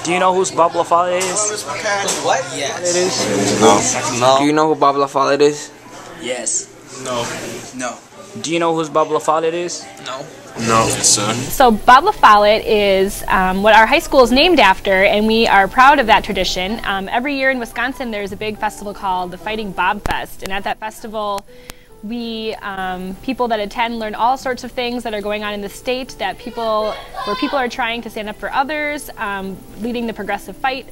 Do you know who Bob La Follette is? What? Yes. It is? No. Do you know who Bob La Follette is? Yes. No. No. Do you know who Bob La Follette is? No. No, sir. So Bob La Follette is what our high school is named after, and we are proud of that tradition. Every year in Wisconsin there's a big festival called the Fighting Bob Fest, and at that festival we, people that attend learn all sorts of things that are going on in the state, where people are trying to stand up for others, leading the progressive fight.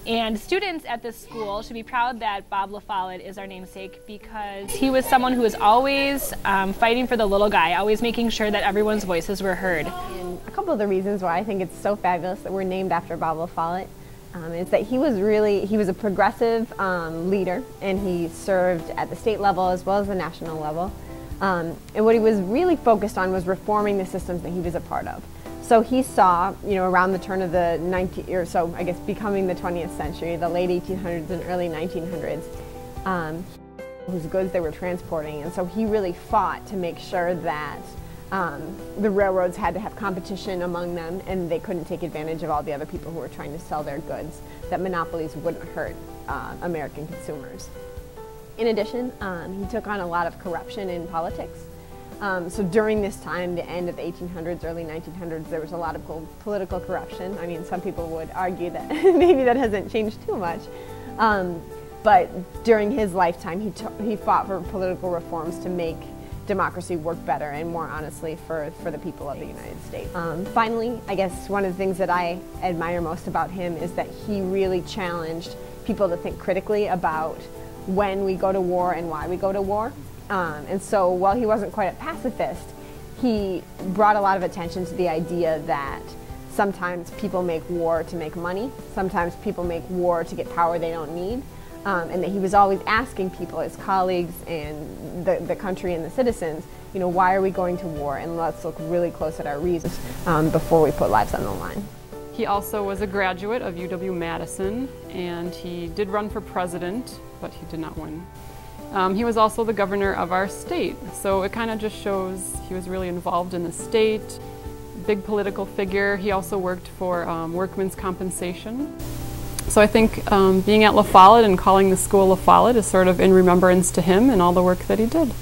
And students at this school should be proud that Bob La Follette is our namesake, because he was someone who was always fighting for the little guy, always making sure that everyone's voices were heard. And a couple of the reasons why I think it's so fabulous that we're named after Bob La Follette is that he was a progressive leader, and he served at the state level as well as the national level. And what he was really focused on was reforming the systems that he was a part of. So he saw, around the turn of the becoming the 20th century, the late 1800s and early 1900s, whose goods they were transporting. And so he really fought to make sure that the railroads had to have competition among them, and they couldn't take advantage of all the other people who were trying to sell their goods, that monopolies wouldn't hurt American consumers. In addition, he took on a lot of corruption in politics. So during this time, the end of the 1800s, early 1900s, there was a lot of political corruption. I mean, some people would argue that maybe that hasn't changed too much. But during his lifetime, he fought for political reforms to make democracy work better and more honestly for the people of the United States. Finally, I guess one of the things that I admire most about him is that he really challenged people to think critically about when we go to war and why we go to war. And so while he wasn't quite a pacifist, he brought a lot of attention to the idea that sometimes people make war to make money, sometimes people make war to get power they don't need, and that he was always asking people, his colleagues and the country and the citizens, why are we going to war, and let's look really close at our reasons before we put lives on the line. He also was a graduate of UW-Madison, and he did run for president, but he did not win. He was also the governor of our state, so it kind of just shows he was really involved in the state, big political figure. He also worked for workmen's compensation. So I think being at La Follette and calling the school La Follette is sort of in remembrance to him and all the work that he did.